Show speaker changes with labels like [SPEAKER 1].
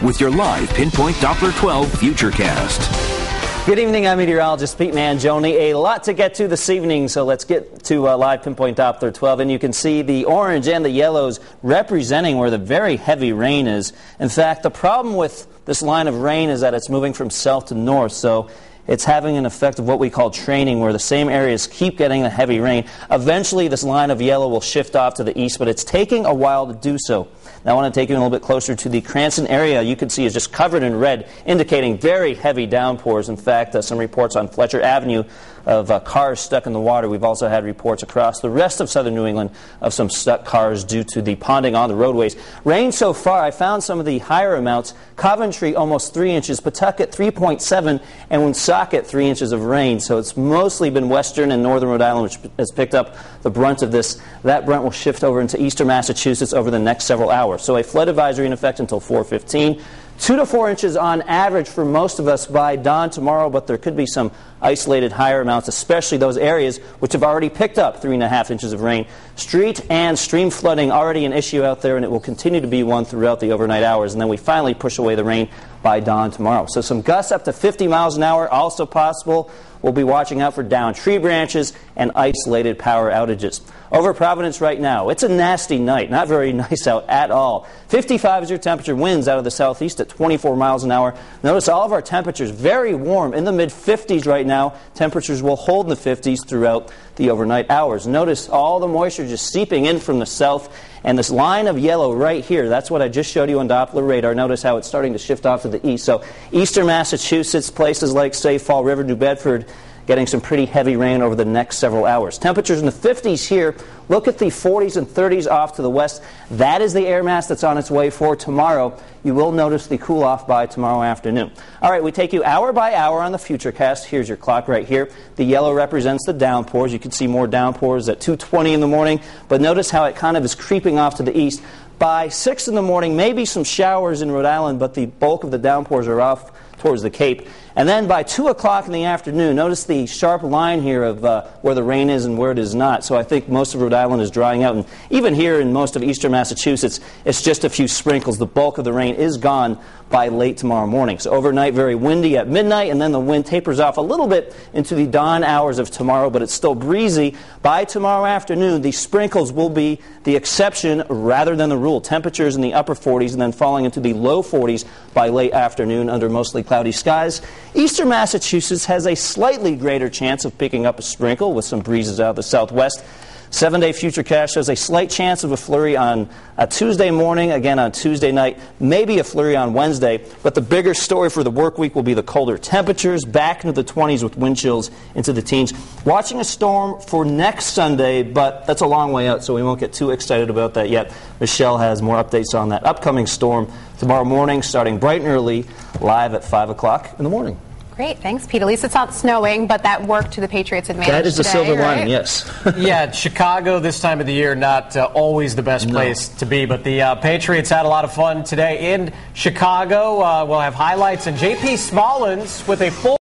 [SPEAKER 1] with your live Pinpoint Doppler 12 Futurecast.
[SPEAKER 2] Good evening, I'm meteorologist Pete Mangione. A lot to get to this evening, so let's get to live Pinpoint Doppler 12. And you can see the orange and the yellows representing where the very heavy rain is. In fact, the problem with this line of rain is that it's moving from south to north, so it's having an effect of what we call training, where the same areas keep getting the heavy rain. Eventually, this line of yellow will shift off to the east, but it's taking a while to do so. Now, I want to take you a little bit closer to the Cranston area. You can see is just covered in red, indicating very heavy downpours. In fact, some reports on Fletcher Avenue of cars stuck in the water. We've also had reports across the rest of southern New England of some stuck cars due to the ponding on the roadways. Rain so far, I found some of the higher amounts. Coventry, almost 3 inches. Pawtucket, 3.7. And Woonsocket, 3 inches of rain. So it's mostly been western and northern Rhode Island, which has picked up the brunt of this. That brunt will shift over into eastern Massachusetts over the next several hours. So a flood advisory in effect until 4:15. 2 to 4 inches on average for most of us by dawn tomorrow, but there could be some isolated higher amounts, especially those areas which have already picked up 3.5 inches of rain. Street and stream flooding already an issue out there, and it will continue to be one throughout the overnight hours. And then we finally push away the rain by dawn tomorrow. So some gusts up to 50 miles an hour also possible. We'll be watching out for downed tree branches and isolated power outages. Over Providence right now, it's a nasty night. Not very nice out at all. 55 is your temperature. Winds out of the southeast at 24 miles an hour. Notice all of our temperatures very warm in the mid-50s right now. Temperatures will hold in the 50s throughout the overnight hours. Notice all the moisture just seeping in from the south. And this line of yellow right here, that's what I just showed you on Doppler radar. Notice how it's starting to shift off to the east. So eastern Massachusetts, places like, say, Fall River, New Bedford, getting some pretty heavy rain over the next several hours. Temperatures in the 50s here. Look at the 40s and 30s off to the west. That is the air mass that's on its way for tomorrow. You will notice the cool off by tomorrow afternoon. All right, we take you hour by hour on the Futurecast. Here's your clock right here. The yellow represents the downpours. You can see more downpours at 2:20 in the morning, but notice how it kind of is creeping off to the east. By 6 in the morning, maybe some showers in Rhode Island, but the bulk of the downpours are off towards the Cape. And then by 2 o'clock in the afternoon, notice the sharp line here of where the rain is and where it is not. So I think most of Rhode Island is drying out. And even here in most of eastern Massachusetts, it's just a few sprinkles. The bulk of the rain is gone by late tomorrow morning. So overnight, very windy at midnight, and then the wind tapers off a little bit into the dawn hours of tomorrow, but it's still breezy. By tomorrow afternoon, the sprinkles will be the exception rather than the rule. Temperatures in the upper 40s and then falling into the low 40s by late afternoon under mostly cloudy skies. Eastern Massachusetts has a slightly greater chance of picking up a sprinkle with some breezes out of the southwest. 7-day Futurecast shows a slight chance of a flurry on a Tuesday morning, again on Tuesday night, maybe a flurry on Wednesday. But the bigger story for the work week will be the colder temperatures, back into the 20s with wind chills into the teens. Watching a storm for next Sunday, but that's a long way out, so we won't get too excited about that yet. Michelle has more updates on that upcoming storm tomorrow morning, starting bright and early, live at 5 o'clock in the morning.
[SPEAKER 3] Great, thanks, Pete. At least it's not snowing, but that worked to the Patriots' advantage.
[SPEAKER 2] That is the
[SPEAKER 3] today,
[SPEAKER 2] silver
[SPEAKER 3] right?
[SPEAKER 2] lining, yes.
[SPEAKER 4] Yeah, Chicago this time of the year, not always the best place to be, but the Patriots had a lot of fun today in Chicago. We'll have highlights, and J.P. Smollins with a full